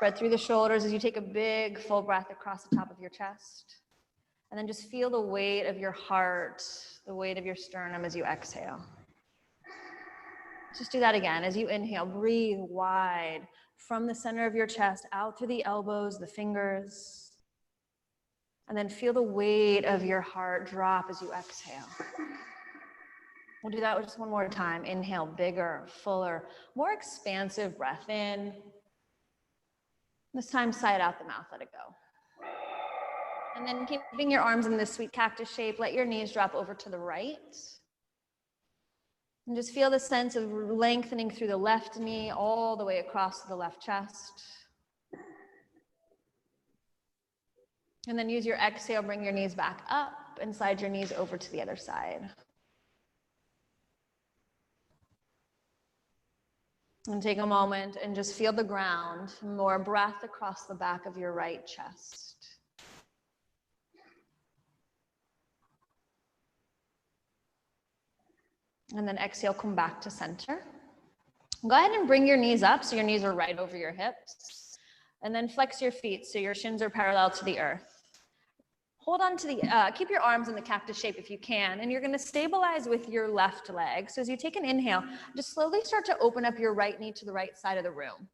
Spread through the shoulders as you take a big full breath across the top of your chest. And then just feel the weight of your heart, the weight of your sternum as you exhale. Just do that again. As you inhale, breathe wide from the center of your chest out through the elbows, the fingers. And then feel the weight of your heart drop as you exhale. We'll do that just one more time. Inhale, bigger, fuller, more expansive breath in. This time, sigh it out the mouth, let it go. And then keeping your arms in this sweet cactus shape, let your knees drop over to the right. And just feel the sense of lengthening through the left knee all the way across to the left chest. And then use your exhale, bring your knees back up and slide your knees over to the other side. And take a moment and just feel the ground, more breath across the back of your right chest. And then exhale, come back to center. Go ahead and bring your knees up so your knees are right over your hips. And then flex your feet so your shins are parallel to the earth. Hold on to the, keep your arms in the cactus shape if you can, and you're gonna stabilize with your left leg. So as you take an inhale, just slowly start to open up your right knee to the right side of the room.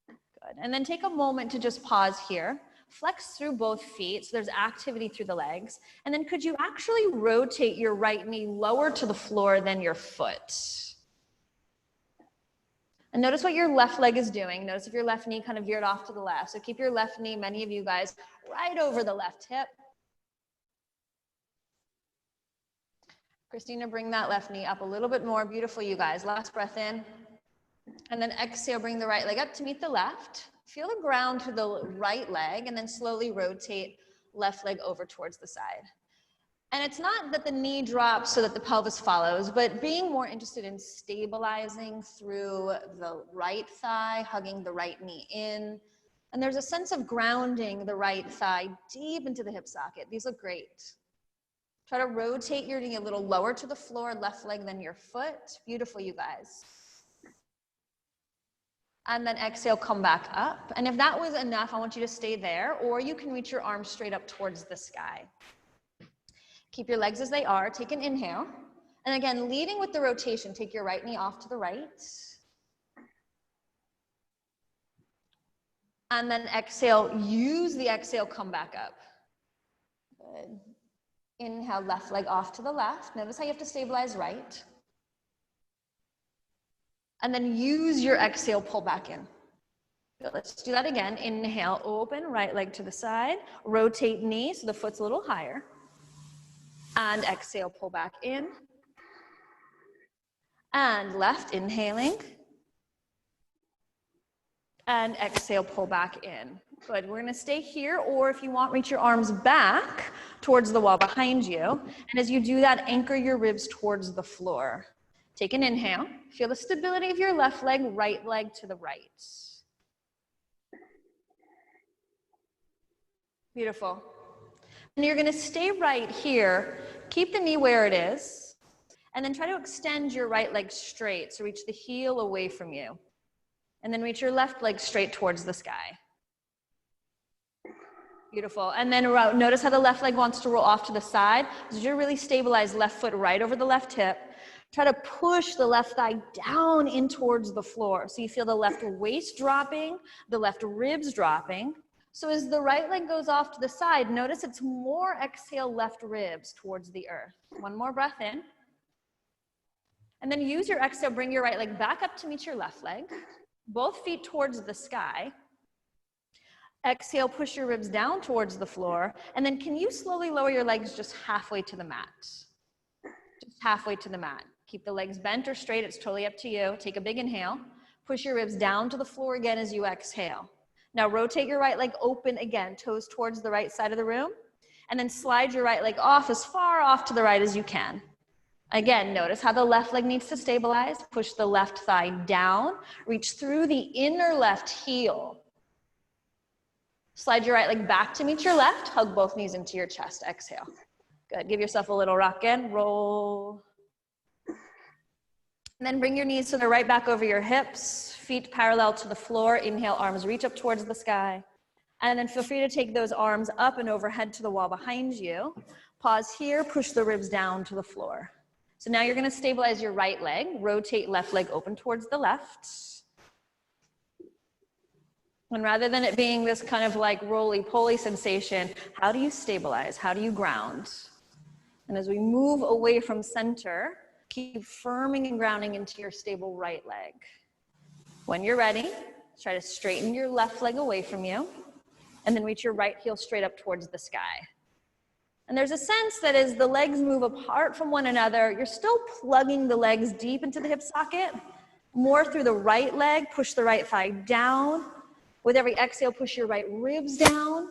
Good, and then take a moment to just pause here. Flex through both feet, so there's activity through the legs. And then could you actually rotate your right knee lower to the floor than your foot? And notice what your left leg is doing. Notice if your left knee kind of veered off to the left. So keep your left knee, many of you guys, right over the left hip. Christina, bring that left knee up a little bit more. Beautiful, you guys. Last breath in. And then exhale, bring the right leg up to meet the left. Feel the ground to the right leg, and then slowly rotate left leg over towards the side. And it's not that the knee drops so that the pelvis follows, but being more interested in stabilizing through the right thigh, hugging the right knee in. And there's a sense of grounding the right thigh deep into the hip socket. These look great. Try to rotate your knee a little lower to the floor, left leg than your foot. Beautiful, you guys. And then exhale, come back up. And if that was enough, I want you to stay there, or you can reach your arms straight up towards the sky. Keep your legs as they are. Take an inhale. And again, leading with the rotation, take your right knee off to the right. And then exhale, use the exhale, come back up. Good. Inhale, left leg off to the left. Notice how you have to stabilize right. And then use your exhale, pull back in. Good. Let's do that again. Inhale, open, right leg to the side. Rotate knee so the foot's a little higher. And exhale, pull back in. And left, inhaling. And exhale, pull back in. Good, we're gonna stay here, or if you want, reach your arms back towards the wall behind you. And as you do that, anchor your ribs towards the floor. Take an inhale. Feel the stability of your left leg, right leg to the right. Beautiful. And you're gonna stay right here. Keep the knee where it is. And then try to extend your right leg straight. So reach the heel away from you. And then reach your left leg straight towards the sky. Beautiful. And then notice how the left leg wants to roll off to the side. As you're really stabilized, left foot right over the left hip. Try to push the left thigh down in towards the floor. So you feel the left waist dropping, the left ribs dropping. So as the right leg goes off to the side, notice it's more exhale left ribs towards the earth. One more breath in. And then use your exhale, bring your right leg back up to meet your left leg. Both feet towards the sky. Exhale, push your ribs down towards the floor. And then can you slowly lower your legs just halfway to the mat? Just halfway to the mat. Keep the legs bent or straight, it's totally up to you. Take a big inhale. Push your ribs down to the floor again as you exhale. Now rotate your right leg open again, toes towards the right side of the room. And then slide your right leg off as far off to the right as you can. Again, notice how the left leg needs to stabilize. Push the left thigh down. Reach through the inner left heel. Slide your right leg back to meet your left. Hug both knees into your chest. Exhale. Good. Give yourself a little rock in. Roll. And then bring your knees to the right back over your hips. feet parallel to the floor. Inhale, arms reach up towards the sky. And then feel free to take those arms up and overhead to the wall behind you. Pause here, push the ribs down to the floor. So now you're gonna stabilize your right leg, rotate left leg open towards the left. And rather than it being this kind of like roly-poly sensation, how do you stabilize? How do you ground? And as we move away from center, keep firming and grounding into your stable right leg. When you're ready, try to straighten your left leg away from you, and then reach your right heel straight up towards the sky. And there's a sense that as the legs move apart from one another, you're still plugging the legs deep into the hip socket. More through the right leg, push the right thigh down. With every exhale, push your right ribs down.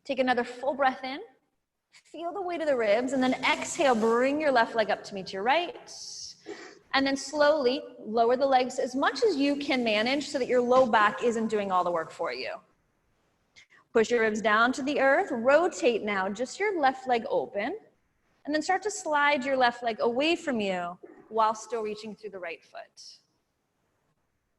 Take another full breath in. Feel the weight of the ribs, and then exhale, bring your left leg up to meet your right. And then slowly lower the legs as much as you can manage so that your low back isn't doing all the work for you. Push your ribs down to the earth. Rotate now, just your left leg open. And then start to slide your left leg away from you while still reaching through the right foot.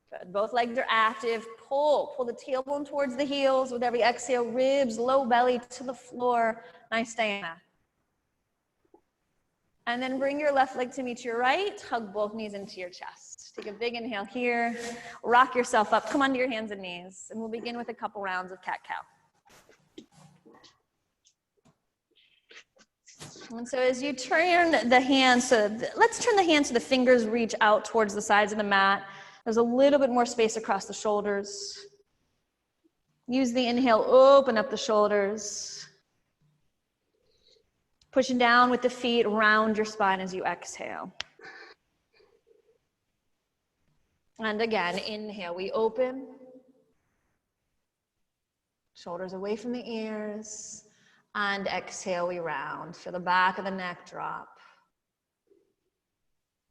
Good. Both legs are active. Pull the tailbone towards the heels with every exhale. Ribs, low belly to the floor. Nice, Diana. And then bring your left leg to meet your right. Hug both knees into your chest. Take a big inhale here. Rock yourself up. Come onto your hands and knees. And we'll begin with a couple rounds of cat-cow. And so as you turn the hands, let's turn the hands so the fingers reach out towards the sides of the mat. There's a little bit more space across the shoulders. Use the inhale, open up the shoulders. Pushing down with the feet, round your spine as you exhale. And again, inhale, we open. Shoulders away from the ears. And exhale, we round. Feel the back of the neck drop.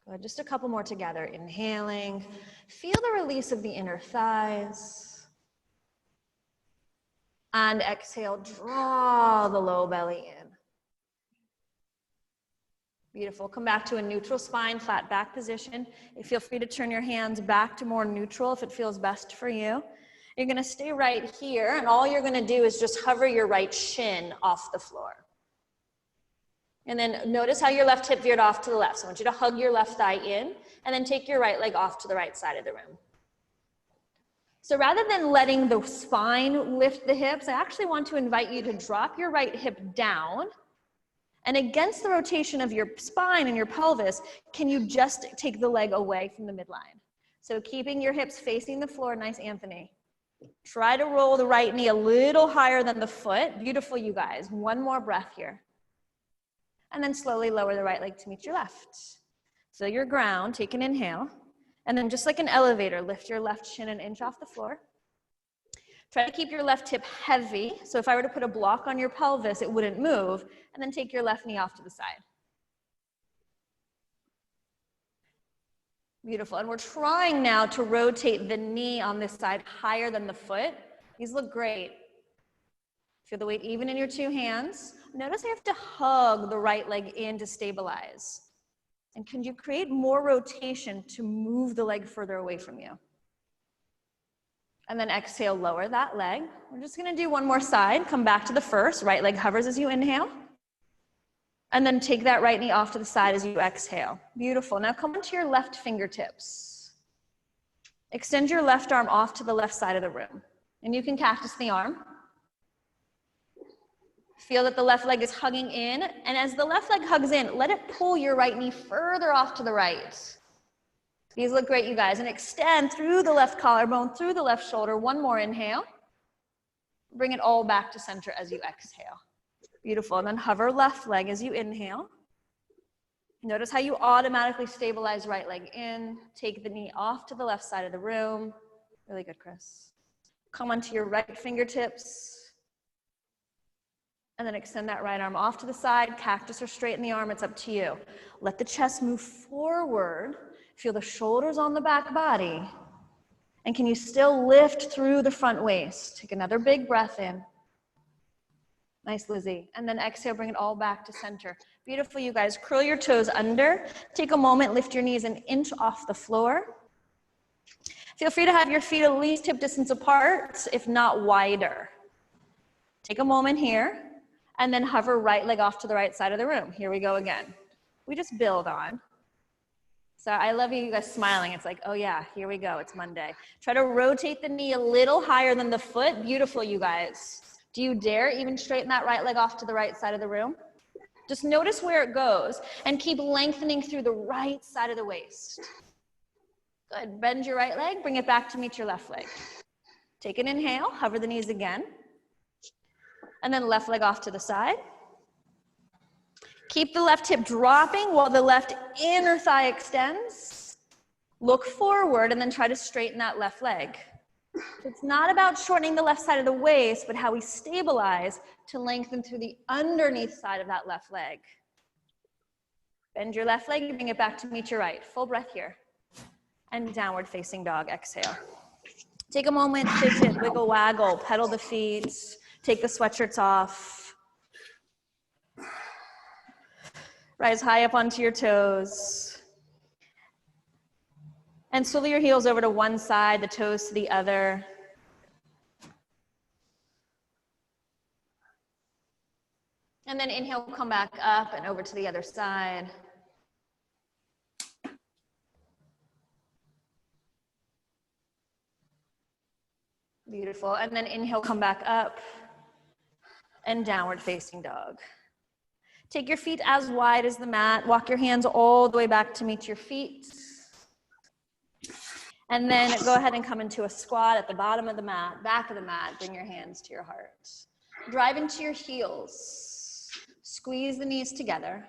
Good, just a couple more together. Inhaling. Feel the release of the inner thighs. And exhale, draw the low belly in. Beautiful. Come back to a neutral spine, flat back position. Feel free to turn your hands back to more neutral if it feels best for you. You're going to stay right here, and all you're going to do is just hover your right shin off the floor. And then notice how your left hip veered off to the left. So I want you to hug your left thigh in, and then take your right leg off to the right side of the room. So rather than letting the spine lift the hips, I actually want to invite you to drop your right hip down, and against the rotation of your spine and your pelvis, can you just take the leg away from the midline? So keeping your hips facing the floor, nice, Anthony. Try to roll the right knee a little higher than the foot. Beautiful, you guys. One more breath here. And then slowly lower the right leg to meet your left. So your ground, take an inhale. And then just like an elevator, lift your left shin an inch off the floor. Try to keep your left hip heavy. So if I were to put a block on your pelvis, it wouldn't move. And then take your left knee off to the side. Beautiful. And we're trying now to rotate the knee on this side higher than the foot. These look great. Feel the weight even in your two hands. Notice I have to hug the right leg in to stabilize. And can you create more rotation to move the leg further away from you? And then exhale, lower that leg. We're just going to do one more side. Come back to the first. Right leg hovers as you inhale. And then take that right knee off to the side as you exhale. Beautiful. Now come onto your left fingertips. Extend your left arm off to the left side of the room. And you can cactus the arm. Feel that the left leg is hugging in. And as the left leg hugs in, let it pull your right knee further off to the right. These look great, you guys. And extend through the left collarbone, through the left shoulder. One more inhale. Bring it all back to center as you exhale. Beautiful. And then hover left leg as you inhale. Notice how you automatically stabilize right leg in. Take the knee off to the left side of the room. Really good, Chris. Come onto your right fingertips. And then extend that right arm off to the side. Cactus or straighten the arm. It's up to you. Let the chest move forward. Feel the shoulders on the back body. And can you still lift through the front waist? Take another big breath in. Nice, Lizzie. And then exhale, bring it all back to center. Beautiful, you guys. Curl your toes under. Take a moment, lift your knees an inch off the floor. Feel free to have your feet at least hip distance apart, if not wider. Take a moment here, and then hover right leg off to the right side of the room. Here we go again. We just build on. So I love you guys smiling. It's like, oh yeah, here we go, it's Monday. Try to rotate the knee a little higher than the foot. Beautiful, you guys. Do you dare even straighten that right leg off to the right side of the room? Just notice where it goes and keep lengthening through the right side of the waist. Good, bend your right leg, bring it back to meet your left leg. Take an inhale, hover the knees again. And then left leg off to the side. Keep the left hip dropping while the left inner thigh extends. Look forward and then try to straighten that left leg. It's not about shortening the left side of the waist, but how we stabilize to lengthen through the underneath side of that left leg. Bend your left leg, bring it back to meet your right. Full breath here. And downward facing dog, exhale. Take a moment, fidget, wiggle, waggle, pedal the feet, take the sweatshirts off. Rise high up onto your toes. And swivel your heels over to one side, the toes to the other. And then inhale, come back up and over to the other side. Beautiful. And then inhale, come back up and downward facing dog. Take your feet as wide as the mat. Walk your hands all the way back to meet your feet. And then go ahead and come into a squat at the bottom of the mat, back of the mat. Bring your hands to your heart. Drive into your heels. Squeeze the knees together.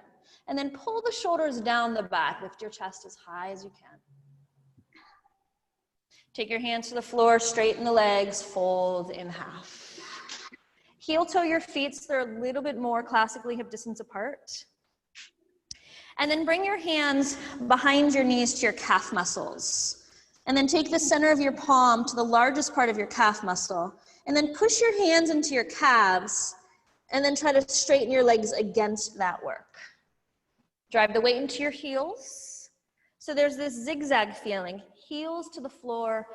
And then pull the shoulders down the back. Lift your chest as high as you can. Take your hands to the floor, straighten the legs, fold in half. Heel toe your feet so they're a little bit more classically hip distance apart. And then bring your hands behind your knees to your calf muscles. And then take the center of your palm to the largest part of your calf muscle. And then push your hands into your calves and then try to straighten your legs against that work. Drive the weight into your heels. So there's this zigzag feeling. Heels to the floor,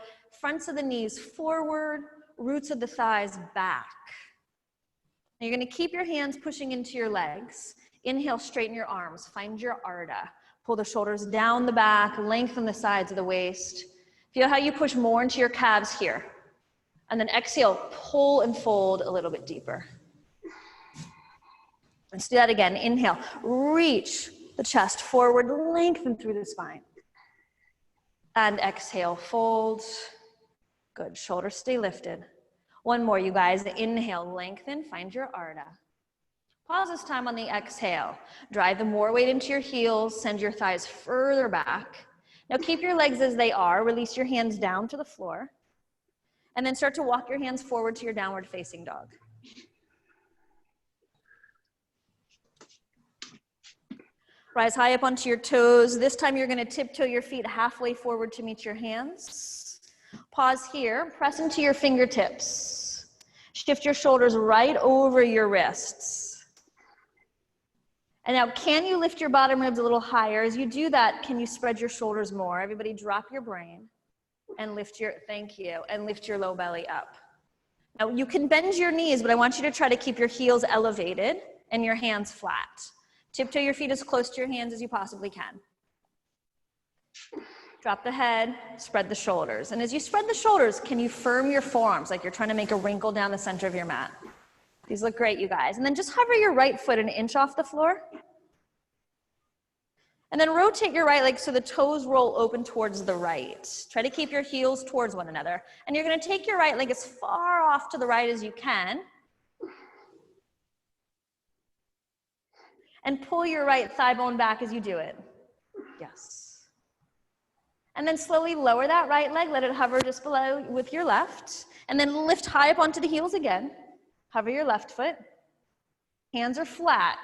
fronts of the knees forward, roots of the thighs back. Now you're going to keep your hands pushing into your legs. Inhale, straighten your arms. Find your Ardha. Pull the shoulders down the back, lengthen the sides of the waist. Feel how you push more into your calves here. And then exhale, pull and fold a little bit deeper. Let's do that again. Inhale, reach the chest forward, lengthen through the spine. And exhale, fold. Good, shoulders stay lifted. One more, you guys. Inhale, lengthen, find your Ardha. Pause this time on the exhale. Drive the more weight into your heels, send your thighs further back. Now keep your legs as they are, release your hands down to the floor, and then start to walk your hands forward to your downward facing dog. Rise high up onto your toes. This time you're gonna tiptoe your feet halfway forward to meet your hands. Pause here, press into your fingertips. Shift your shoulders right over your wrists. And now, can you lift your bottom ribs a little higher? As you do that, can you spread your shoulders more? Everybody drop your brain and lift your, thank you, and lift your low belly up. Now, you can bend your knees, but I want you to try to keep your heels elevated and your hands flat. Tiptoe your feet as close to your hands as you possibly can. Drop the head, spread the shoulders. And as you spread the shoulders, can you firm your forearms like you're trying to make a wrinkle down the center of your mat? These look great, you guys. And then just hover your right foot an inch off the floor. And then rotate your right leg so the toes roll open towards the right. Try to keep your heels towards one another. And you're gonna take your right leg as far off to the right as you can. And pull your right thigh bone back as you do it. Yes. And then slowly lower that right leg, let it hover just below with your left. And then lift high up onto the heels again. Hover your left foot. Hands are flat.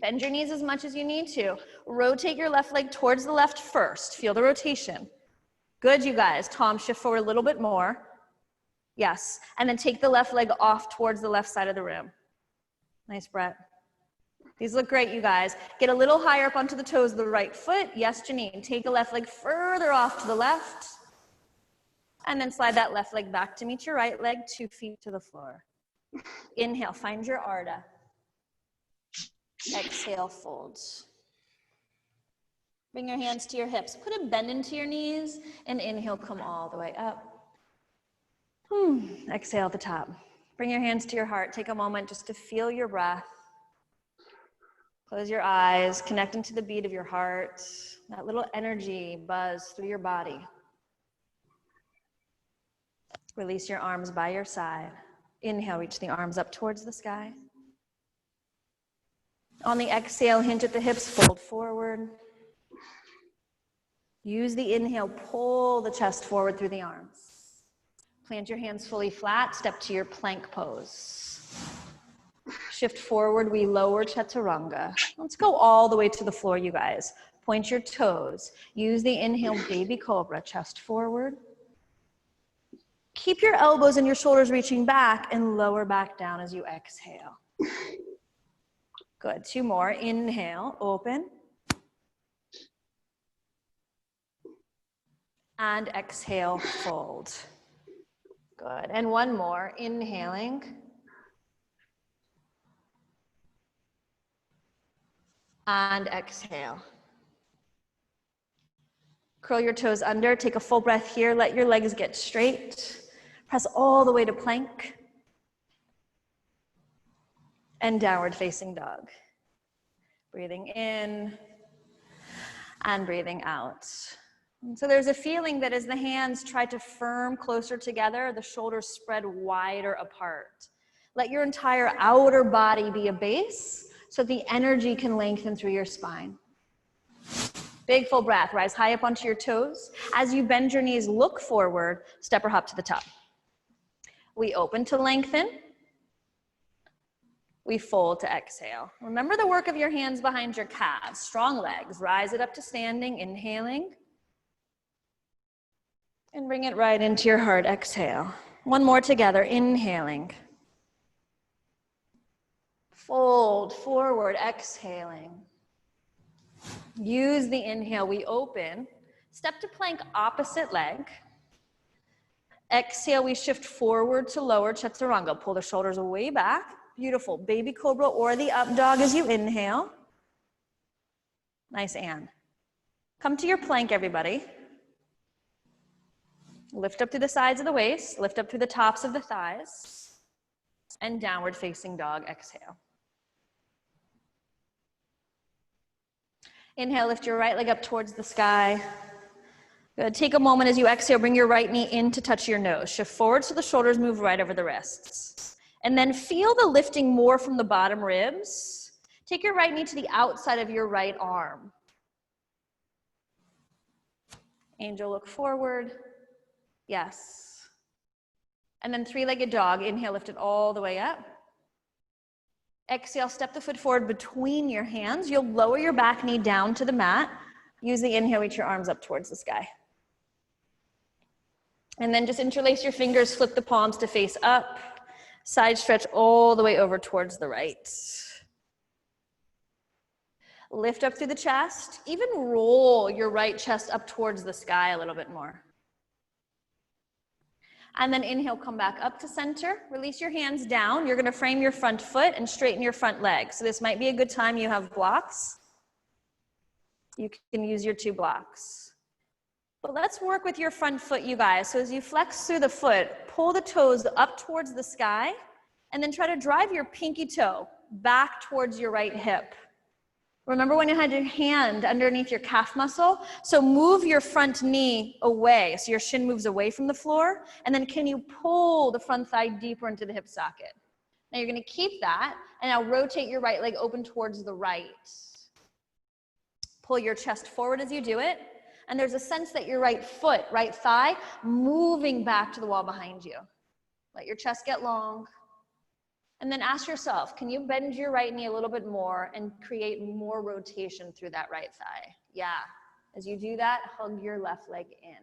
Bend your knees as much as you need to. Rotate your left leg towards the left first. Feel the rotation. Good, you guys. Tom, shift forward a little bit more. Yes. And then take the left leg off towards the left side of the room. Nice, Brett. These look great, you guys. Get a little higher up onto the toes of the right foot. Yes, Janine. Take the left leg further off to the left. And then slide that left leg back to meet your right leg, 2 feet to the floor. Inhale, find your Ardha. Exhale, fold. Bring your hands to your hips. Put a bend into your knees, and inhale, come all the way up. Exhale at the top. Bring your hands to your heart. Take a moment just to feel your breath. Close your eyes, connect into the beat of your heart. That little energy buzz through your body. Release your arms by your side. Inhale, reach the arms up towards the sky. On the exhale, hinge at the hips, fold forward. Use the inhale, pull the chest forward through the arms. Plant your hands fully flat, step to your plank pose. Shift forward, we lower chaturanga. Let's go all the way to the floor, you guys. Point your toes. Use the inhale, baby cobra, chest forward. Keep your elbows and your shoulders reaching back and lower back down as you exhale. Good, 2 more. Inhale, open. And exhale, fold. Good, and 1 more. Inhaling. And exhale. Curl your toes under, take a full breath here, let your legs get straight. Press all the way to plank. And downward facing dog. Breathing in and breathing out. And so there's a feeling that as the hands try to firm closer together, the shoulders spread wider apart. Let your entire outer body be a base so the energy can lengthen through your spine. Big full breath, rise high up onto your toes. As you bend your knees, look forward, step or hop to the top. We open to lengthen. We fold to exhale. Remember the work of your hands behind your calves. Strong legs, rise it up to standing, inhaling. And bring it right into your heart, exhale. 1 more together, inhaling. Fold forward, exhaling. Use the inhale, we open. Step to plank, opposite leg. Exhale, we shift forward to lower chaturanga. Pull the shoulders way back. Beautiful, baby cobra or the up dog as you inhale. Nice, Anne. Come to your plank, everybody. Lift up through the sides of the waist, lift up through the tops of the thighs, and downward facing dog, exhale. Inhale, lift your right leg up towards the sky. Good. Take a moment as you exhale, bring your right knee in to touch your nose. Shift forward so the shoulders move right over the wrists. And then feel the lifting more from the bottom ribs. Take your right knee to the outside of your right arm. Angel, look forward. Yes. And then 3-legged dog. Inhale, lift it all the way up. Exhale, step the foot forward between your hands. You'll lower your back knee down to the mat. Use the inhale, reach your arms up towards the sky. And then just interlace your fingers, flip the palms to face up. Side stretch all the way over towards the right. Lift up through the chest. Even roll your right chest up towards the sky a little bit more. And then inhale, come back up to center. Release your hands down. You're going to frame your front foot and straighten your front leg. So this might be a good time you have blocks. You can use your 2 blocks. But let's work with your front foot, you guys. So as you flex through the foot, pull the toes up towards the sky, and then try to drive your pinky toe back towards your right hip. Remember when you had your hand underneath your calf muscle? So move your front knee away, so your shin moves away from the floor, and then can you pull the front thigh deeper into the hip socket? Now you're gonna keep that, and now rotate your right leg open towards the right. Pull your chest forward as you do it, and there's a sense that your right foot, right thigh, moving back to the wall behind you. Let your chest get long. And then ask yourself, can you bend your right knee a little bit more and create more rotation through that right thigh? Yeah. As you do that, hug your left leg in.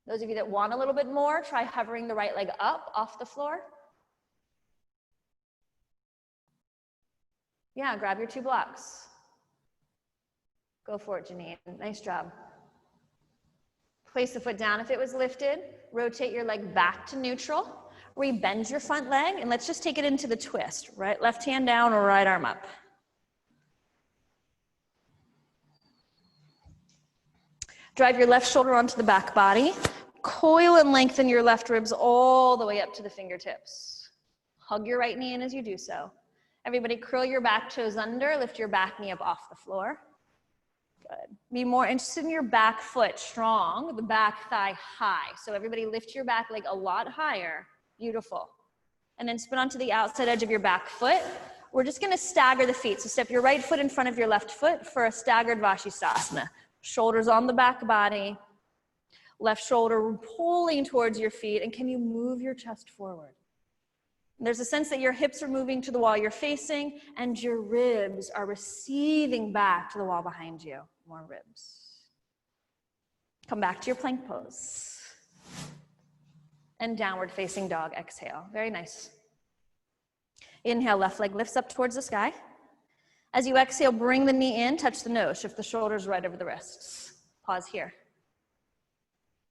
Those of you that want a little bit more, try hovering the right leg up off the floor. Yeah, grab your 2 blocks. Go for it, Janine. Nice job. Place the foot down if it was lifted. Rotate your leg back to neutral. Rebend your front leg, and let's just take it into the twist. Right, left hand down or right arm up. Drive your left shoulder onto the back body. Coil and lengthen your left ribs all the way up to the fingertips. Hug your right knee in as you do so. Everybody curl your back toes under, lift your back knee up off the floor. Good. Be more interested in your back foot strong, the back thigh high. So everybody lift your back leg a lot higher. Beautiful. And then spin onto the outside edge of your back foot. We're just gonna stagger the feet. So step your right foot in front of your left foot for a staggered Vashisthasana. Shoulders on the back body. Left shoulder pulling towards your feet. And can you move your chest forward? There's a sense that your hips are moving to the wall you're facing and your ribs are receiving back to the wall behind you. More ribs. Come back to your plank pose. And downward facing dog, exhale. Very nice. Inhale, left leg lifts up towards the sky. As you exhale, bring the knee in, touch the nose, shift the shoulders right over the wrists. Pause here.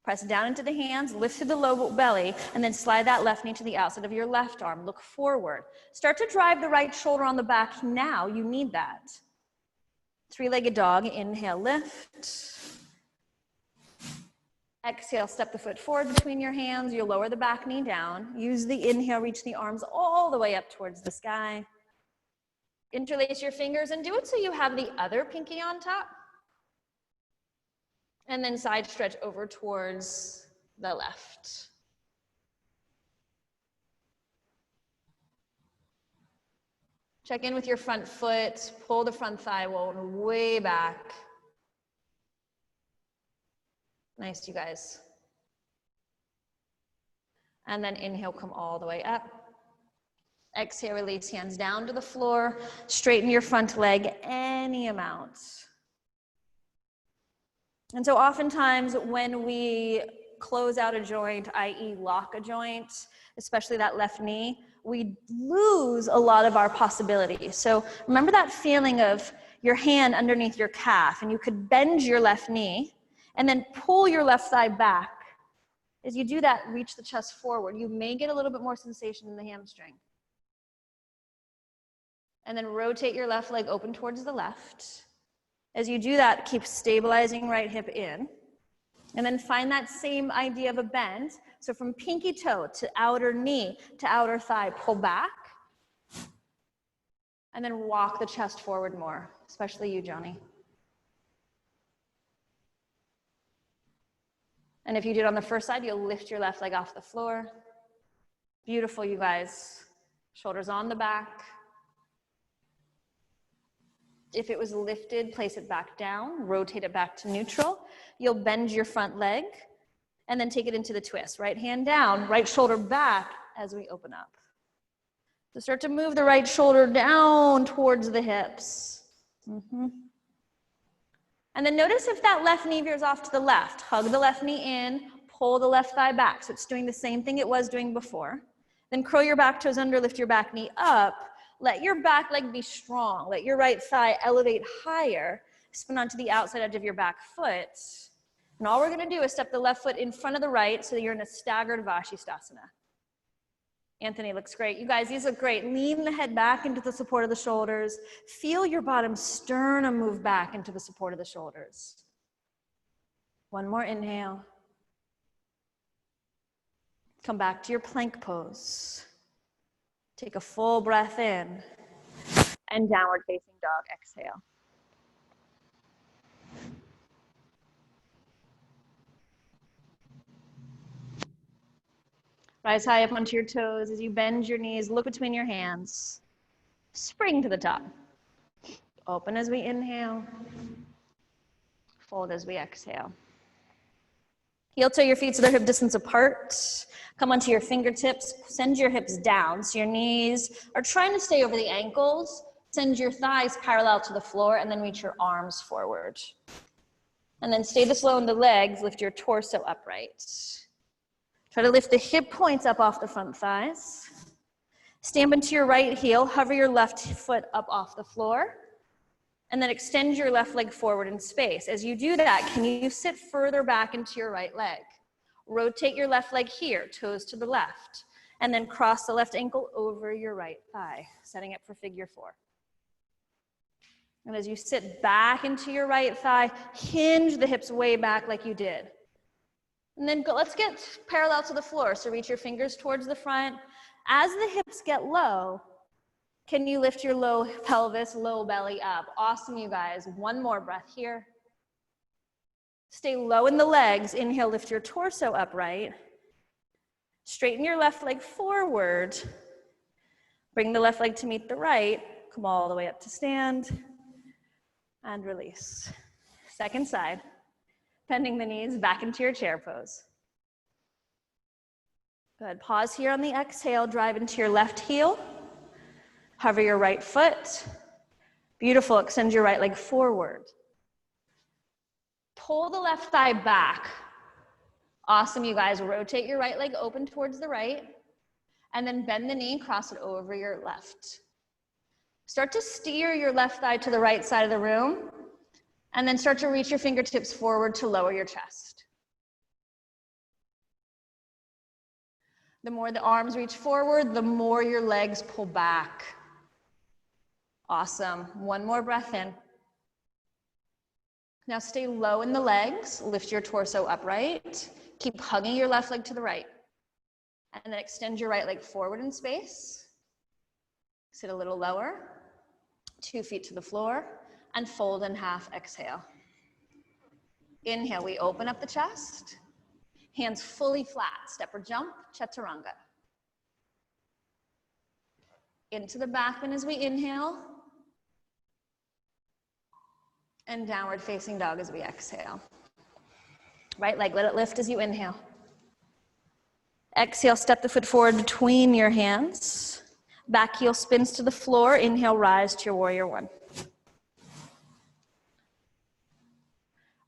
Press down into the hands, lift through the low belly, and then slide that left knee to the outside of your left arm. Look forward. Start to drive the right shoulder on the back now. You need that. 3-legged dog. Inhale, lift. Exhale, step the foot forward between your hands. You'll lower the back knee down. Use the inhale, reach the arms all the way up towards the sky. Interlace your fingers and do it so you have the other pinky on top. And then side stretch over towards the left. Check in with your front foot. Pull the front thigh way back. Nice, you guys. And then inhale, come all the way up. Exhale, release hands down to the floor. Straighten your front leg any amount. And so oftentimes when we close out a joint, i.e. lock a joint, especially that left knee, we lose a lot of our possibilities. So remember that feeling of your hand underneath your calf, and you could bend your left knee and then pull your left thigh back. As you do that, reach the chest forward. You may get a little bit more sensation in the hamstring. And then rotate your left leg open towards the left. As you do that, keep stabilizing right hip in. And then find that same idea of a bend. So from pinky toe to outer knee to outer thigh, pull back. And then walk the chest forward more, especially you, Johnny. And if you did on the first side, you'll lift your left leg off the floor. Beautiful, you guys. Shoulders on the back. If it was lifted, place it back down, rotate it back to neutral. You'll bend your front leg and then take it into the twist. Right hand down, right shoulder back as we open up. So start to move the right shoulder down towards the hips. And then notice if that left knee veers off to the left. Hug the left knee in, pull the left thigh back. So it's doing the same thing it was doing before. Then curl your back toes under, lift your back knee up. Let your back leg be strong. Let your right thigh elevate higher. Spin onto the outside edge of your back foot. And all we're gonna do is step the left foot in front of the right so that you're in a staggered Vashisthasana. Anthony looks great. You guys, these look great. Lean the head back into the support of the shoulders. Feel your bottom sternum move back into the support of the shoulders. One more inhale. Come back to your plank pose. Take a full breath in, and downward facing dog, exhale. Rise high up onto your toes as you bend your knees, look between your hands. Spring to the top. Open as we inhale. Fold as we exhale. Heel toe your feet so they're hip distance apart. Come onto your fingertips. Send your hips down so your knees are trying to stay over the ankles. Send your thighs parallel to the floor and then reach your arms forward. And then stay this low in the legs. Lift your torso upright. Try to lift the hip points up off the front thighs. Stamp into your right heel, hover your left foot up off the floor, and then extend your left leg forward in space. As you do that, can you sit further back into your right leg? Rotate your left leg here, toes to the left, and then cross the left ankle over your right thigh, setting up for figure 4. And as you sit back into your right thigh, hinge the hips way back like you did. And then let's get parallel to the floor. So reach your fingers towards the front. As the hips get low, can you lift your low pelvis, low belly up? Awesome, you guys. One more breath here. Stay low in the legs. Inhale, lift your torso upright. Straighten your left leg forward. Bring the left leg to meet the right. Come all the way up to stand. And release. Second side. Bending the knees back into your chair pose. Good. Pause here on the exhale. Drive into your left heel. Hover your right foot. Beautiful. Extend your right leg forward. Pull the left thigh back. Awesome, you guys. Rotate your right leg open towards the right. And then bend the knee, cross it over your left. Start to steer your left thigh to the right side of the room. And then start to reach your fingertips forward to lower your chest. The more the arms reach forward, the more your legs pull back. Awesome. One more breath in. Now stay low in the legs. Lift your torso upright. Keep hugging your left leg to the right. And then extend your right leg forward in space. Sit a little lower. 2 feet to the floor. And fold in half, exhale. Inhale, we open up the chest. Hands fully flat, step or jump, chaturanga. Into the back bend as we inhale. And downward facing dog as we exhale. Right leg, let it lift as you inhale. Exhale, step the foot forward between your hands. Back heel spins to the floor. Inhale, rise to your warrior 1.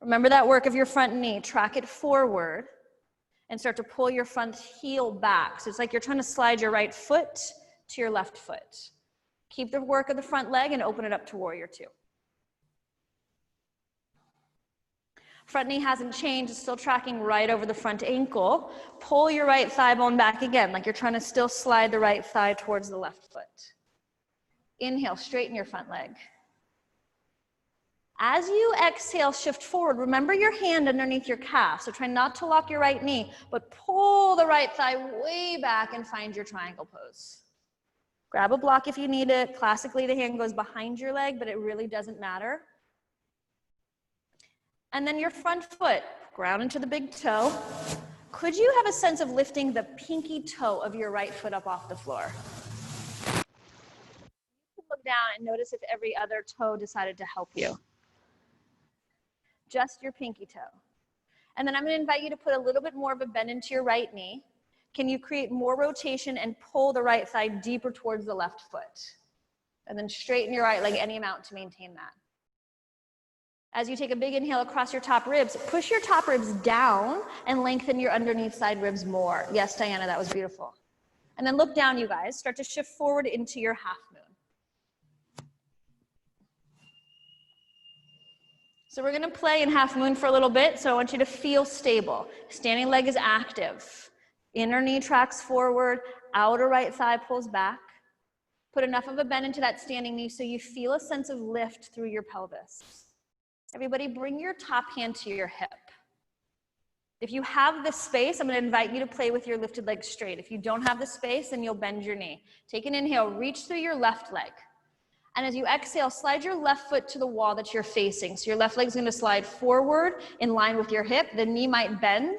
Remember that work of your front knee. Track it forward and start to pull your front heel back. So it's like you're trying to slide your right foot to your left foot. Keep the work of the front leg and open it up to warrior 2. Front knee hasn't changed. It's still tracking right over the front ankle. Pull your right thigh bone back again, like you're trying to still slide the right thigh towards the left foot. Inhale, straighten your front leg. As you exhale, shift forward. Remember your hand underneath your calf. So try not to lock your right knee, but pull the right thigh way back and find your triangle pose. Grab a block if you need it. Classically, the hand goes behind your leg, but it really doesn't matter. And then your front foot, ground into the big toe. Could you have a sense of lifting the pinky toe of your right foot up off the floor? Look down and notice if every other toe decided to help you. Just your pinky toe. And then I'm going to invite you to put a little bit more of a bend into your right knee. Can you create more rotation and pull the right thigh deeper towards the left foot? And then straighten your right leg any amount to maintain that. As you take a big inhale across your top ribs, push your top ribs down and lengthen your underneath side ribs more. Yes, Diana, that was beautiful. And then look down, you guys. Start to shift forward into your half moon. So we're gonna play in half moon for a little bit, so I want you to feel stable. Standing leg is active. Inner knee tracks forward, outer right thigh pulls back. Put enough of a bend into that standing knee so you feel a sense of lift through your pelvis. Everybody bring your top hand to your hip. If you have the space, I'm gonna invite you to play with your lifted leg straight. If you don't have the space, then you'll bend your knee. Take an inhale, reach through your left leg. And as you exhale, slide your left foot to the wall that you're facing. So your left leg's gonna slide forward in line with your hip. The knee might bend.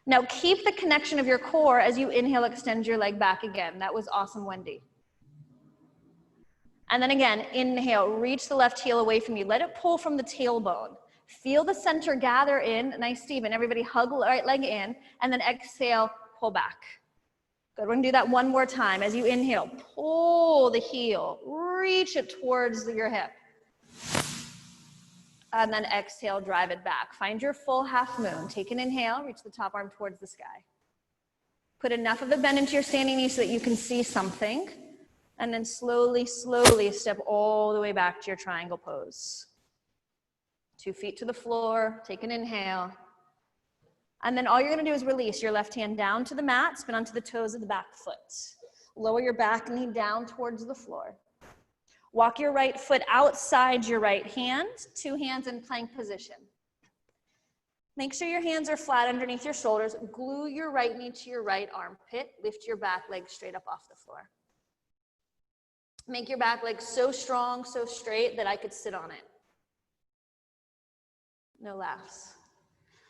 Now keep the connection of your core as you inhale, extend your leg back again. That was awesome, Wendy. And then again, inhale, reach the left heel away from you. Let it pull from the tailbone. Feel the center gather in. Nice, Stephen. Everybody hug the right leg in. And then exhale, pull back. Good, we're gonna do that one more time. As you inhale, pull the heel, reach it towards your hip. And then exhale, drive it back. Find your full half moon. Take an inhale, reach the top arm towards the sky. Put enough of a bend into your standing knee so that you can see something. And then slowly, slowly step all the way back to your triangle pose. 2 feet to the floor, take an inhale. And then all you're gonna do is release your left hand down to the mat, spin onto the toes of the back foot. Lower your back knee down towards the floor. Walk your right foot outside your right hand, 2 hands in plank position. Make sure your hands are flat underneath your shoulders. Glue your right knee to your right armpit. Lift your back leg straight up off the floor. Make your back leg so strong, so straight that I could sit on it. No laughs.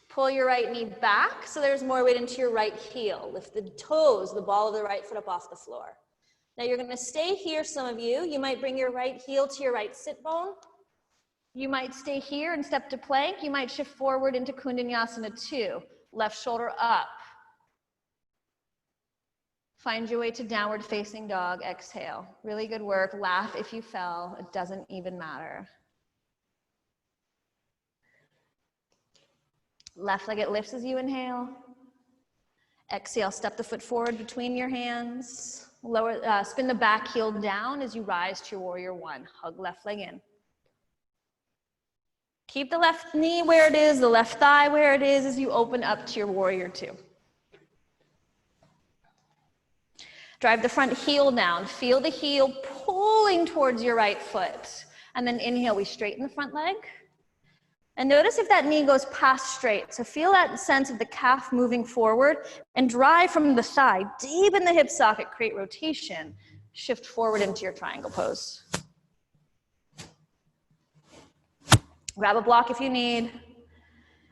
Pull your right knee back so there's more weight into your right heel. Lift the toes, the ball of the right foot up off the floor. Now you're gonna stay here, some of you. You might bring your right heel to your right sit bone. You might stay here and step to plank. You might shift forward into Kundalini 2. Left shoulder up. Find your way to downward facing dog. Exhale. Really good work. Laugh if you fell. It doesn't even matter. Left leg, it lifts as you inhale. Exhale, step the foot forward between your hands. Lower, spin the back heel down as you rise to your warrior 1. Hug left leg in. Keep the left knee where it is, the left thigh where it is as you open up to your warrior 2. Drive the front heel down. Feel the heel pulling towards your right foot. And then inhale, we straighten the front leg. And notice if that knee goes past straight. So feel that sense of the calf moving forward and drive from the side, deep in the hip socket, create rotation. Shift forward into your triangle pose. Grab a block if you need.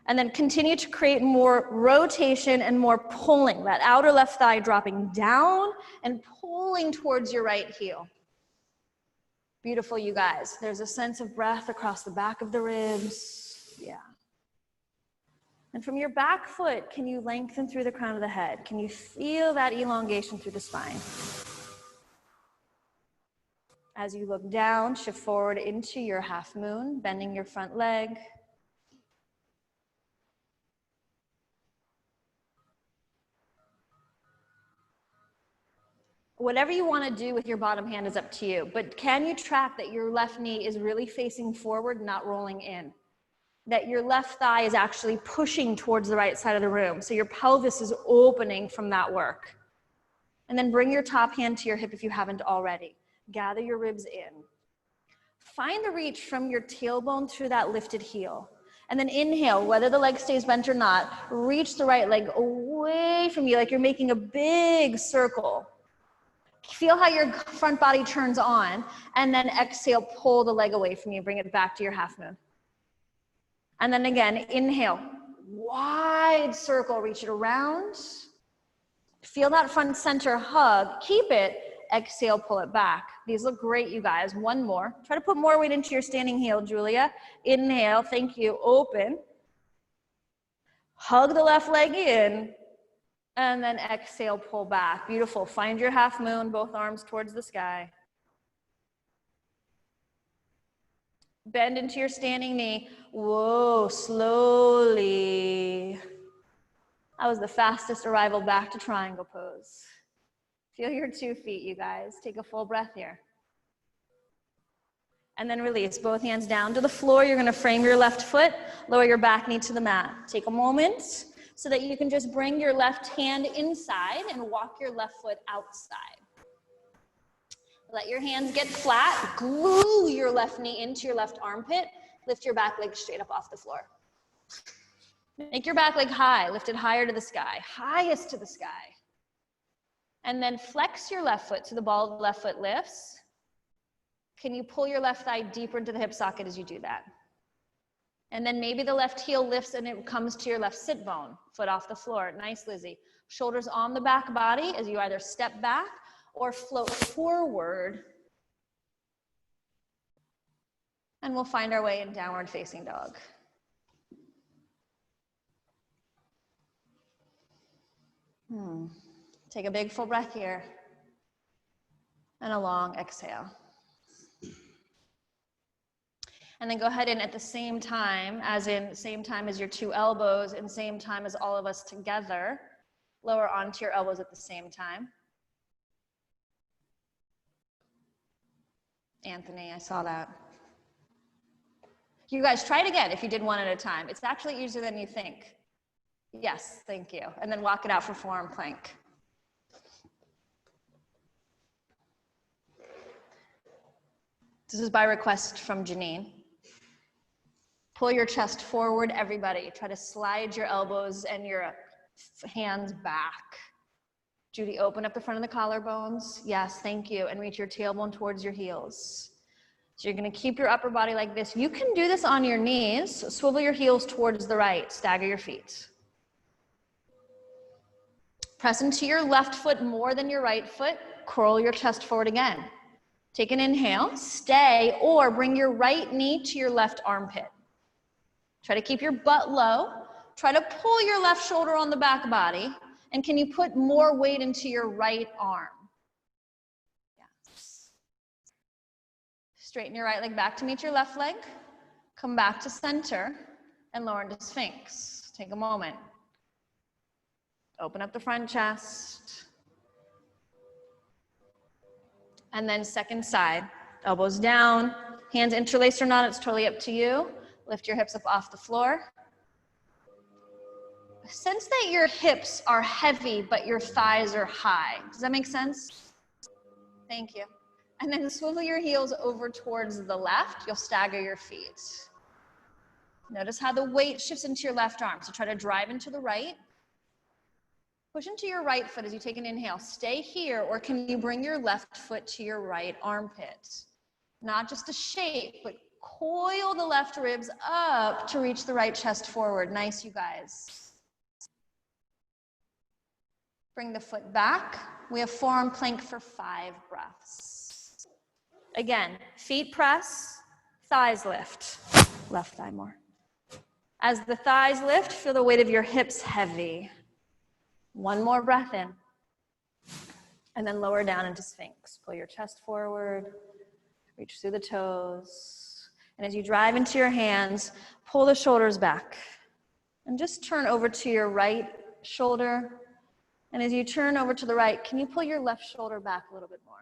And then continue to create more rotation and more pulling. That outer left thigh dropping down and pulling towards your right heel. Beautiful, you guys. There's a sense of breath across the back of the ribs. Yeah. And from your back foot, can you lengthen through the crown of the head? Can you feel that elongation through the spine? As you look down, shift forward into your half moon, bending your front leg. Whatever you want to do with your bottom hand is up to you, but can you track that your left knee is really facing forward, not rolling in? That your left thigh is actually pushing towards the right side of the room, so your pelvis is opening from that work. And then bring your top hand to your hip if you haven't already. Gather your ribs in. Find the reach from your tailbone through that lifted heel. And then inhale, whether the leg stays bent or not, reach the right leg away from you like you're making a big circle. Feel how your front body turns on, and then exhale, pull the leg away from you, bring it back to your half moon. And then again, inhale, wide circle, reach it around. Feel that front center hug, keep it, exhale, pull it back. These look great, you guys. One more. Try to put more weight into your standing heel, Julia. Inhale, thank you, open. Hug the left leg in, and then exhale, pull back. Beautiful. Find your half moon, both arms towards the sky. Bend into your standing knee. Whoa, slowly. That was the fastest arrival back to triangle pose. Feel your 2 feet, you guys. Take a full breath here. And then release. Both hands down to the floor. You're going to frame your left foot. Lower your back knee to the mat. Take a moment so that you can just bring your left hand inside and walk your left foot outside. Let your hands get flat. Glue your left knee into your left armpit. Lift your back leg straight up off the floor. Make your back leg high. Lift it higher to the sky. Highest to the sky. And then flex your left foot so the ball of the left foot lifts. Can you pull your left thigh deeper into the hip socket as you do that? And then maybe the left heel lifts and it comes to your left sit bone. Foot off the floor. Nice, Lizzie. Shoulders on the back body as you either step back or float forward. And we'll find our way in downward facing dog. Take a big full breath here. And a long exhale. And then go ahead and at the same time, as in same time as your 2 elbows and same time as all of us together, Lower onto your elbows at the same time. Anthony, I saw that. You guys try it again if you did one at a time. It's actually easier than you think. Yes, thank you. And then walk it out for forearm plank. This is by request from Janine. Pull your chest forward, everybody. Try to slide your elbows and your hands back. Judy, open up the front of the collarbones. Yes, thank you. And reach your tailbone towards your heels. So you're gonna keep your upper body like this. You can do this on your knees. So swivel your heels towards the right, stagger your feet. Press into your left foot more than your right foot. Curl your chest forward again. Take an inhale, stay, or bring your right knee to your left armpit. Try to keep your butt low. Try to pull your left shoulder on the back body. And can you put more weight into your right arm? Straighten your right leg back to meet your left leg. Come back to center and lower into Sphinx. Take a moment. Open up the front chest. And then second side. Elbows down, hands interlaced or not, it's totally up to you. Lift your hips up off the floor. Sense that your hips are heavy, but your thighs are high. Does that make sense? Thank you. And then swivel your heels over towards the left. You'll stagger your feet. Notice how the weight shifts into your left arm. So try to drive into the right. Push into your right foot as you take an inhale. Stay here, or can you bring your left foot to your right armpit? Not just a shape, but coil the left ribs up to reach the right chest forward. Nice, you guys. Bring the foot back. We have forearm plank for 5 breaths. Again, feet press, thighs lift. Left thigh more. As the thighs lift, feel the weight of your hips heavy. One more breath in. And then lower down into Sphinx. Pull your chest forward, reach through the toes. And as you drive into your hands, pull the shoulders back. And just turn over to your right shoulder. And as you turn over to the right, can you pull your left shoulder back a little bit more?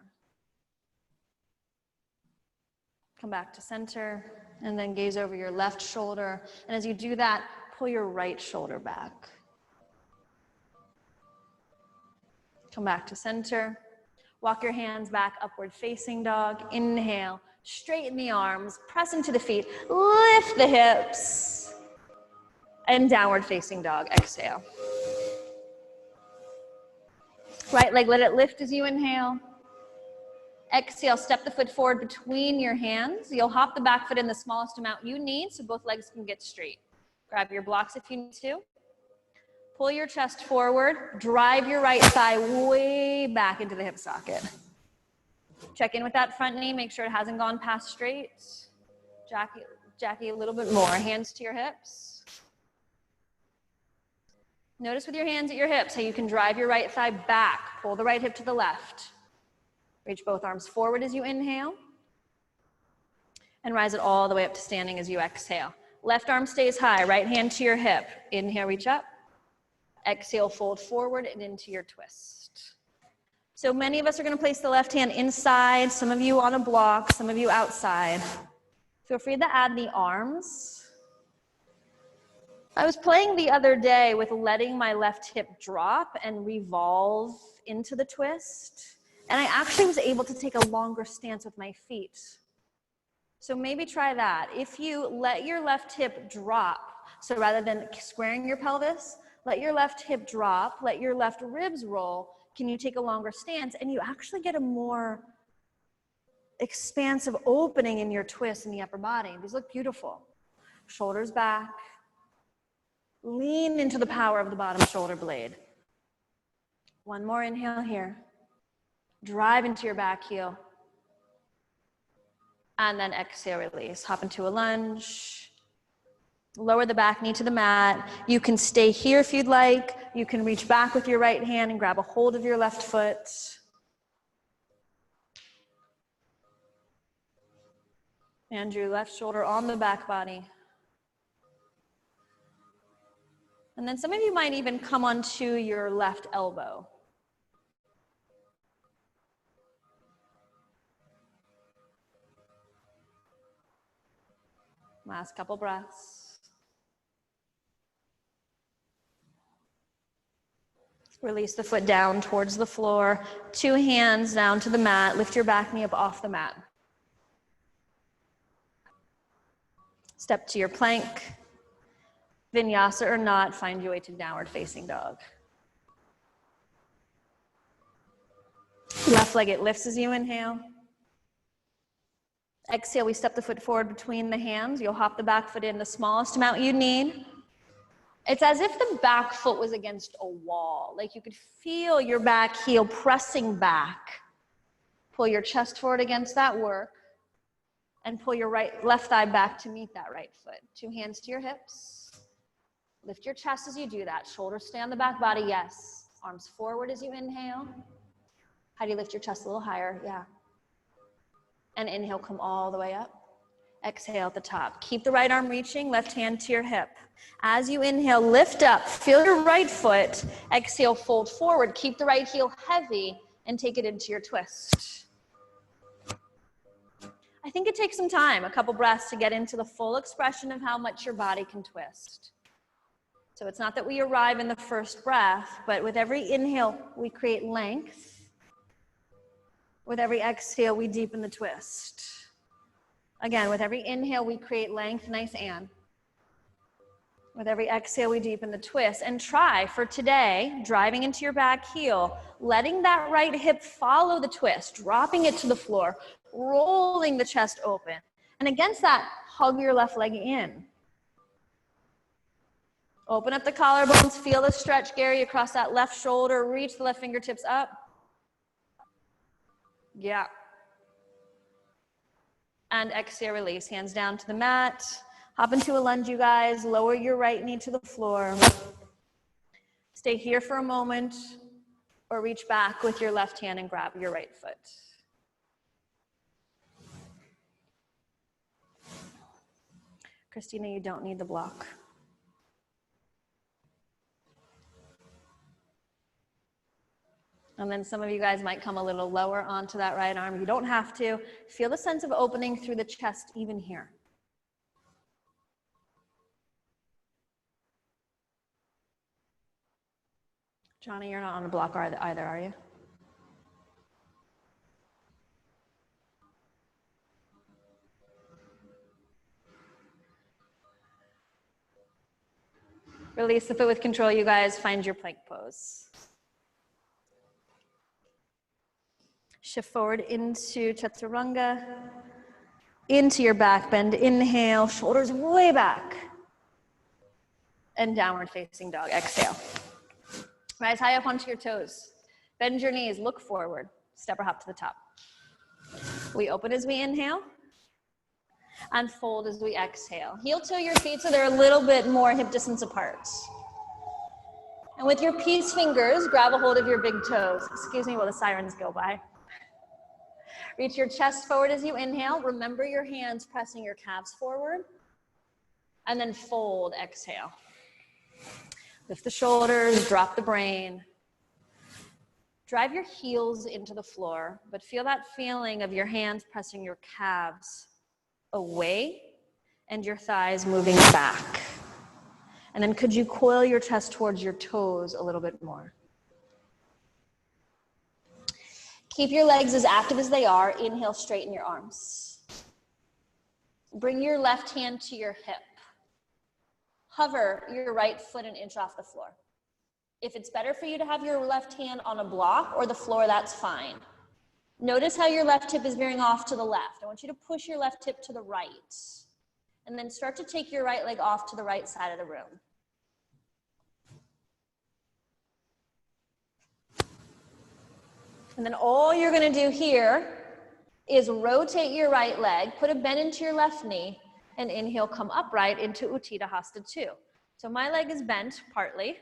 Come back to center, and then gaze over your left shoulder. And as you do that, pull your right shoulder back. Come back to center. Walk your hands back, upward facing dog. Inhale, straighten the arms, press into the feet, lift the hips. And downward facing dog, exhale. Right leg, let it lift as you inhale. Exhale, step the foot forward between your hands. You'll hop the back foot in the smallest amount you need so both legs can get straight. Grab your blocks if you need to. Pull your chest forward. Drive your right thigh way back into the hip socket. Check in with that front knee. Make sure it hasn't gone past straight. Jackie, a little bit more. Hands to your hips. Notice with your hands at your hips how you can drive your right thigh back. Pull the right hip to the left. Reach both arms forward as you inhale. And rise it all the way up to standing as you exhale. Left arm stays high, right hand to your hip. Inhale, reach up. Exhale, fold forward and into your twist. So many of us are going to place the left hand inside, some of you on a block, some of you outside. Feel free to add the arms. I was playing the other day with letting my left hip drop and revolve into the twist. And I actually was able to take a longer stance with my feet. So maybe try that. If you let your left hip drop, so rather than squaring your pelvis, let your left hip drop, let your left ribs roll, can you take a longer stance and you actually get a more expansive opening in your twist in the upper body. These look beautiful. Shoulders back. Lean into the power of the bottom shoulder blade. One more inhale here. Drive into your back heel. And then exhale, release. Hop into a lunge. Lower the back knee to the mat. You can stay here if you'd like. You can reach back with your right hand and grab a hold of your left foot. Andrew, left shoulder on the back body. And then some of you might even come onto your left elbow. Last couple breaths. Release the foot down towards the floor. 2 hands down to the mat. Lift your back knee up off the mat. Step to your plank. Vinyasa or not, find your way to downward facing dog. Left leg, it lifts as you inhale. Exhale, we step the foot forward between the hands. You'll hop the back foot in the smallest amount you need. It's as if the back foot was against a wall. Like you could feel your back heel pressing back. Pull your chest forward against that work. And pull your left thigh back to meet that right foot. 2 hands to your hips. Lift your chest as you do that. Shoulders stay on the back body, yes. Arms forward as you inhale. How do you lift your chest a little higher? Yeah. And inhale, come all the way up. Exhale at the top. Keep the right arm reaching, left hand to your hip. As you inhale, lift up. Feel your right foot. Exhale, fold forward. Keep the right heel heavy and take it into your twist. I think it takes some time, a couple breaths, to get into the full expression of how much your body can twist. So it's not that we arrive in the first breath, but with every inhale, we create length. With every exhale, we deepen the twist. Again, with every inhale, we create length, nice and. With every exhale, we deepen the twist. And try for today, driving into your back heel, letting that right hip follow the twist, dropping it to the floor, rolling the chest open. And against that, hug your left leg in. Open up the collarbones, feel the stretch, Gary, across that left shoulder, reach the left fingertips up. Yeah. And exhale, release. Hands down to the mat. Hop into a lunge, you guys. Lower your right knee to the floor. Stay here for a moment, or reach back with your left hand and grab your right foot. Christina, you don't need the block. And then some of you guys might come a little lower onto that right arm. You don't have to. Feel the sense of opening through the chest even here. Johnny, you're not on a block either, are you? Release the foot with control, you guys. Find your plank pose. Shift forward into chaturanga, into your back bend. Inhale, shoulders way back. And downward facing dog. Exhale. Rise high up onto your toes. Bend your knees, look forward. Step or hop to the top. We open as we inhale. And fold as we exhale. Heel toe your feet so they're a little bit more hip distance apart. And with your peace fingers, grab a hold of your big toes. Excuse me while the sirens go by. Reach your chest forward as you inhale. Remember your hands pressing your calves forward. And then fold, exhale. Lift the shoulders, drop the brain. Drive your heels into the floor, but feel that feeling of your hands pressing your calves away and your thighs moving back. And then could you coil your chest towards your toes a little bit more? Keep your legs as active as they are. Inhale, straighten your arms. Bring your left hand to your hip. Hover your right foot an inch off the floor. If it's better for you to have your left hand on a block or the floor, that's fine. Notice how your left hip is veering off to the left. I want you to push your left hip to the right. And then start to take your right leg off to the right side of the room. And then all you're going to do here is rotate your right leg, put a bend into your left knee, and inhale, come upright into Utthita Hasta 2. So my leg is bent partly.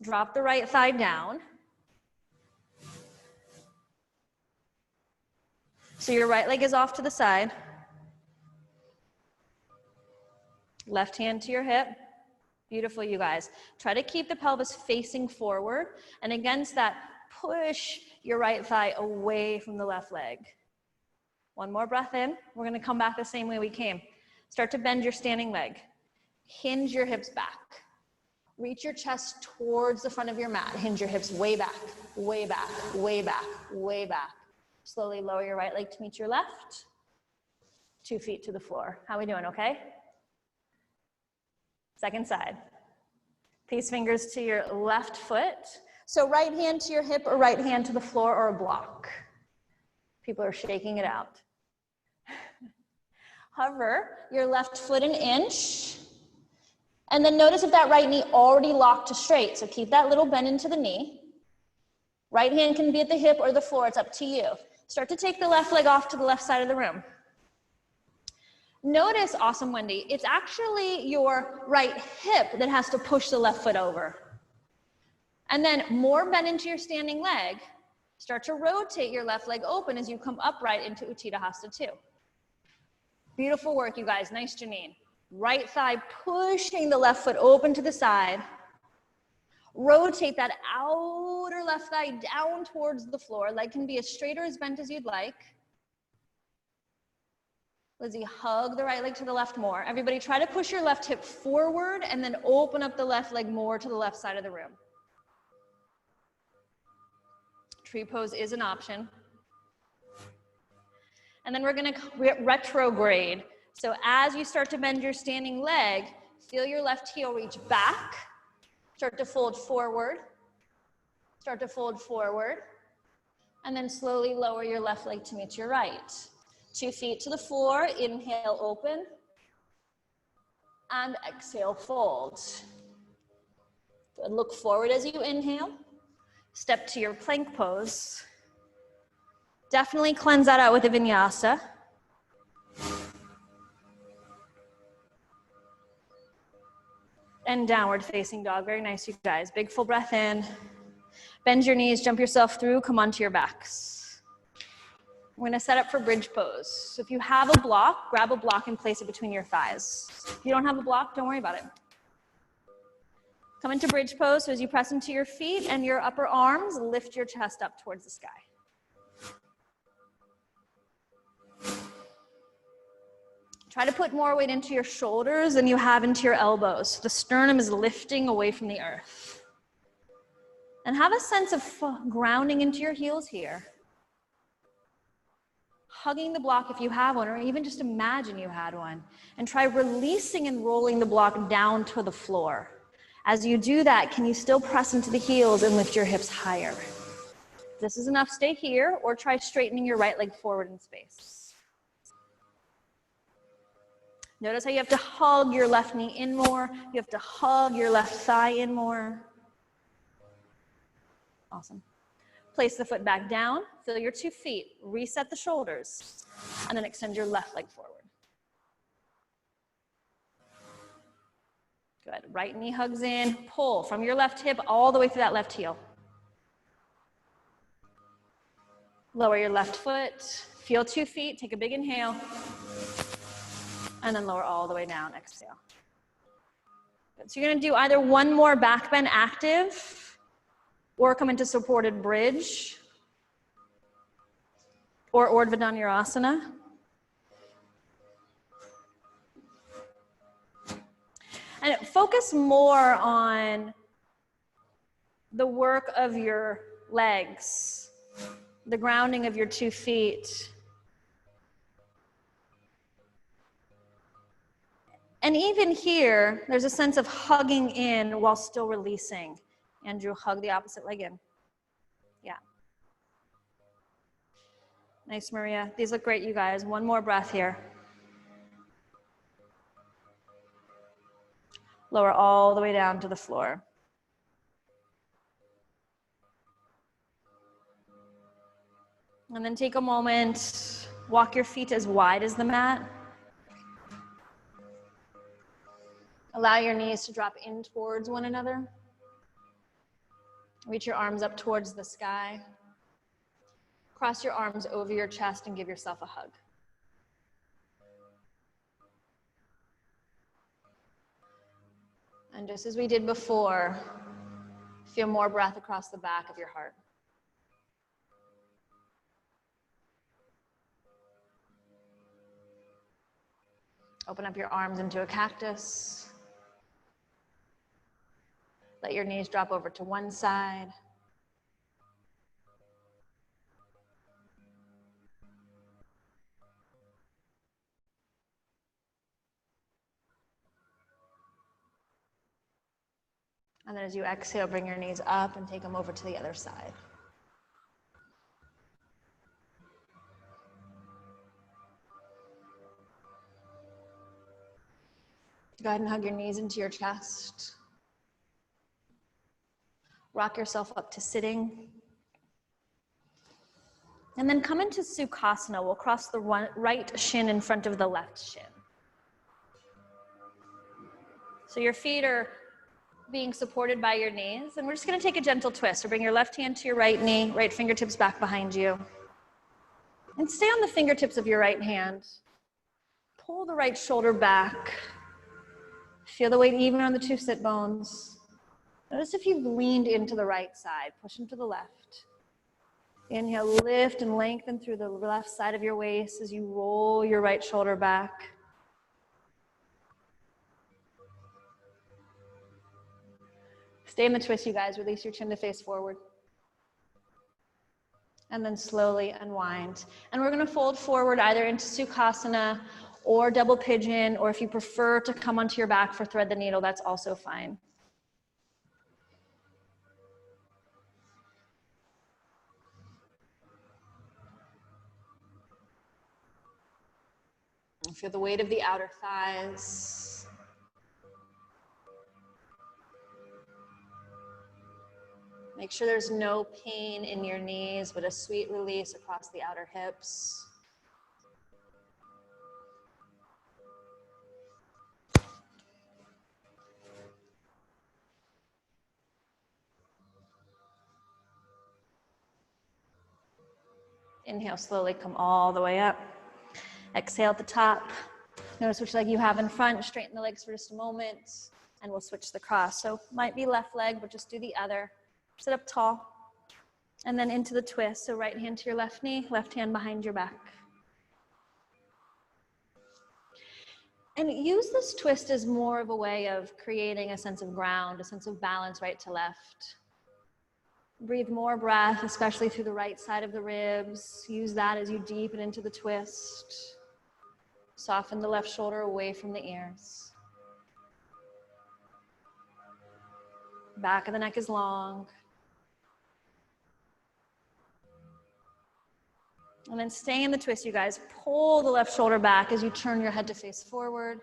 Drop the right thigh down. So your right leg is off to the side. Left hand to your hip. Beautiful, you guys. Try to keep the pelvis facing forward, and against that, push your right thigh away from the left leg. One more breath in. We're gonna come back the same way we came. Start to bend your standing leg. Hinge your hips back. Reach your chest towards the front of your mat. Hinge your hips way back, way back, way back, way back. Slowly lower your right leg to meet your left. 2 feet to the floor. How we doing, okay? Second side. Peace fingers to your left foot. So right hand to your hip or right hand to the floor or a block. People are shaking it out. Hover your left foot an inch. And then notice if that right knee already locked to straight. So keep that little bend into the knee. Right hand can be at the hip or the floor. It's up to you. Start to take the left leg off to the left side of the room. Notice, awesome Wendy, it's actually your right hip that has to push the left foot over. And then more bend into your standing leg. Start to rotate your left leg open as you come upright into Utthita Hasta 2. Beautiful work, you guys. Nice, Janine. Right thigh pushing the left foot open to the side. Rotate that outer left thigh down towards the floor. Leg can be as straight or as bent as you'd like. Lizzie, hug the right leg to the left more. Everybody try to push your left hip forward and then open up the left leg more to the left side of the room. Tree pose is an option. And then we're gonna retrograde. So as you start to bend your standing leg, feel your left heel reach back. Start to fold forward. Start to fold forward. And then slowly lower your left leg to meet your right. 2 feet to the floor, inhale, open. And exhale, fold. Good, look forward as you inhale. Step to your plank pose. Definitely cleanse that out with a vinyasa. And downward facing dog, very nice, you guys. Big full breath in. Bend your knees, jump yourself through, come onto your backs. We're gonna set up for bridge pose. So if you have a block, grab a block and place it between your thighs. If you don't have a block, don't worry about it. Come into bridge pose, so as you press into your feet and your upper arms, lift your chest up towards the sky. Try to put more weight into your shoulders than you have into your elbows. The sternum is lifting away from the earth. And have a sense of grounding into your heels here. Hugging the block if you have one, or even just imagine you had one. And try releasing and rolling the block down to the floor. As you do that, can you still press into the heels and lift your hips higher? If this is enough, stay here, or try straightening your right leg forward in space. Notice how you have to hug your left knee in more. You have to hug your left thigh in more. Awesome. Place the foot back down. Feel your 2 feet. Reset the shoulders. And then extend your left leg forward. Good. Right knee hugs in. Pull from your left hip all the way through that left heel. Lower your left foot. Feel 2 feet. Take a big inhale. And then lower all the way down, exhale. Good. So you're gonna do either one more back bend active, or come into supported bridge, or Urdhva Dhanurasana. And focus more on the work of your legs, the grounding of your 2 feet. And even here, there's a sense of hugging in while still releasing. Andrew, hug the opposite leg in. Yeah. Nice, Maria. These look great, you guys. One more breath here. Lower all the way down to the floor. And then take a moment, walk your feet as wide as the mat. Allow your knees to drop in towards one another. Reach your arms up towards the sky. Cross your arms over your chest and give yourself a hug. And just as we did before, feel more breath across the back of your heart. Open up your arms into a cactus. Let your knees drop over to one side. And then as you exhale, bring your knees up and take them over to the other side. Go ahead and hug your knees into your chest. Rock yourself up to sitting. And then come into Sukhasana. We'll cross the right shin in front of the left shin. So your feet are being supported by your knees. And we're just going to take a gentle twist. So bring your left hand to your right knee, right fingertips back behind you. And stay on the fingertips of your right hand. Pull the right shoulder back. Feel the weight even on the two sit bones. Notice if you've leaned into the right side. Push into the left. Inhale, lift and lengthen through the left side of your waist as you roll your right shoulder back. Stay in the twist, you guys. Release your chin to face forward. And then slowly unwind. And we're going to fold forward either into Sukhasana or double pigeon, or if you prefer to come onto your back for thread the needle, that's also fine. And feel the weight of the outer thighs. Make sure there's no pain in your knees, but a sweet release across the outer hips. Inhale, slowly come all the way up. Exhale at the top. Notice which leg you have in front. Straighten the legs for just a moment, and we'll switch the cross. So might be left leg, but just do the other. Sit up tall, and then into the twist. So right hand to your left knee, left hand behind your back. And use this twist as more of a way of creating a sense of ground, a sense of balance right to left. Breathe more breath, especially through the right side of the ribs. Use that as you deepen into the twist. Soften the left shoulder away from the ears. Back of the neck is long. And then stay in the twist, you guys. Pull the left shoulder back as you turn your head to face forward.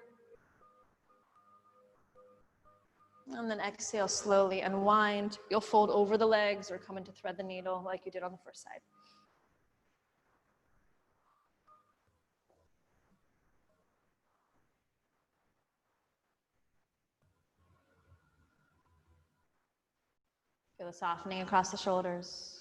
And then exhale, slowly unwind. You'll fold over the legs or come into thread the needle like you did on the first side. Feel the softening across the shoulders.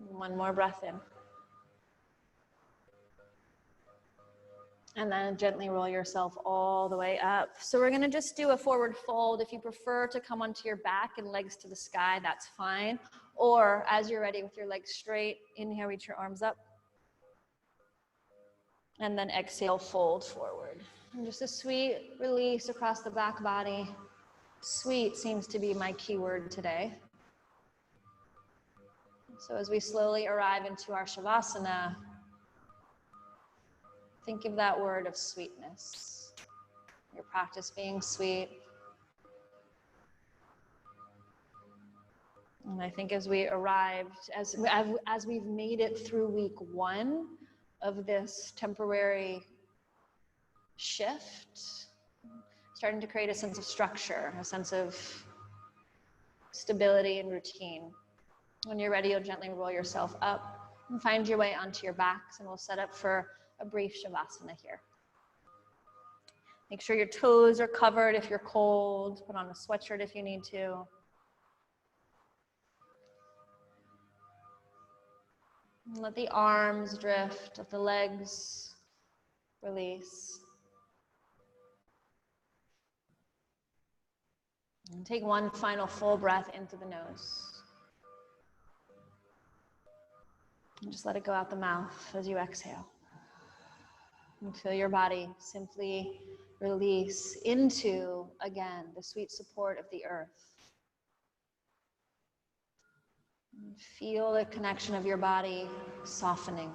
One more breath in. And then gently roll yourself all the way up. So we're gonna just do a forward fold. If you prefer to come onto your back and legs to the sky, that's fine. Or as you're ready with your legs straight, inhale, reach your arms up. And then exhale, fold forward. And just a sweet release across the back body. Sweet seems to be my key word today. So as we slowly arrive into our Shavasana, think of that word of sweetness. Your practice being sweet. And I think as we arrived, as we've made it through week 1 of this temporary shift, starting to create a sense of structure, a sense of stability and routine. When you're ready, you'll gently roll yourself up and find your way onto your backs, and we'll set up for a brief Shavasana here. Make sure your toes are covered if you're cold. Put on a sweatshirt if you need to. Let the arms drift, let the legs release. And take one final full breath into the nose. And just let it go out the mouth as you exhale. And feel your body simply release into, again, the sweet support of the earth. And feel the connection of your body softening.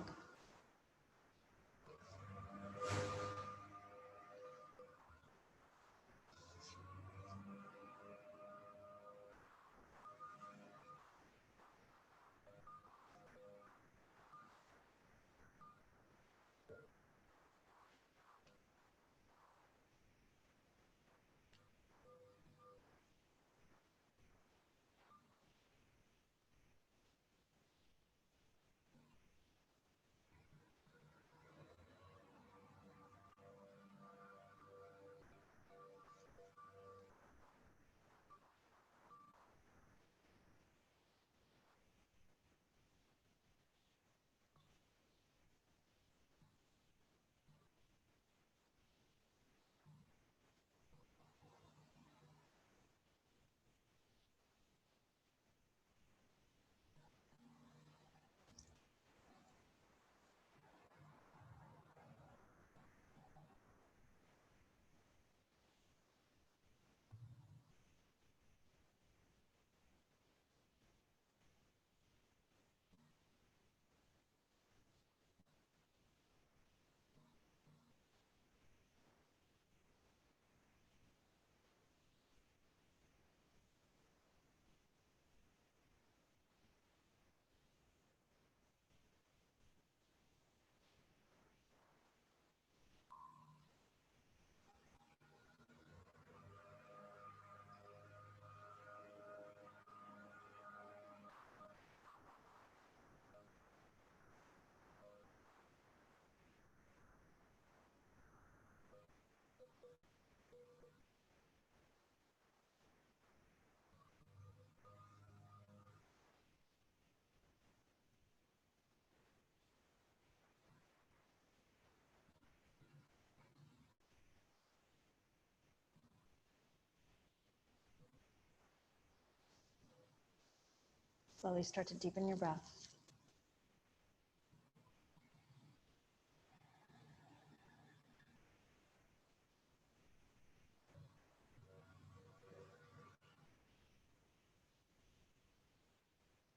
Slowly start to deepen your breath.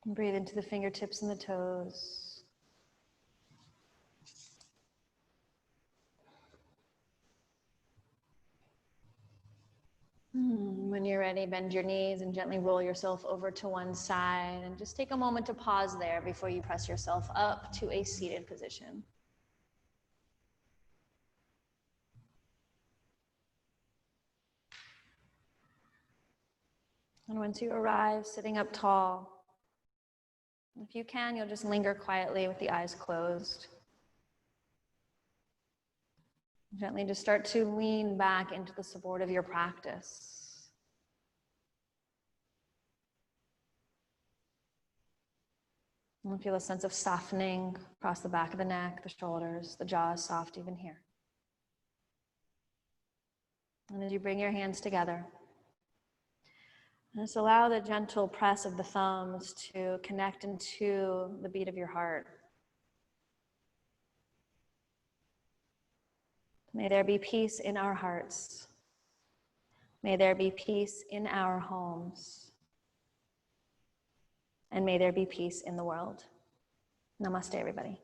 And breathe into the fingertips and the toes. When you're ready, bend your knees and gently roll yourself over to one side. And just take a moment to pause there before you press yourself up to a seated position. And once you arrive sitting up tall, if you can, you'll just linger quietly with the eyes closed. Gently just start to lean back into the support of your practice. And feel a sense of softening across the back of the neck, the shoulders, the jaw is soft even here. And as you bring your hands together, just allow the gentle press of the thumbs to connect into the beat of your heart. May there be peace in our hearts. May there be peace in our homes. And may there be peace in the world. Namaste, everybody.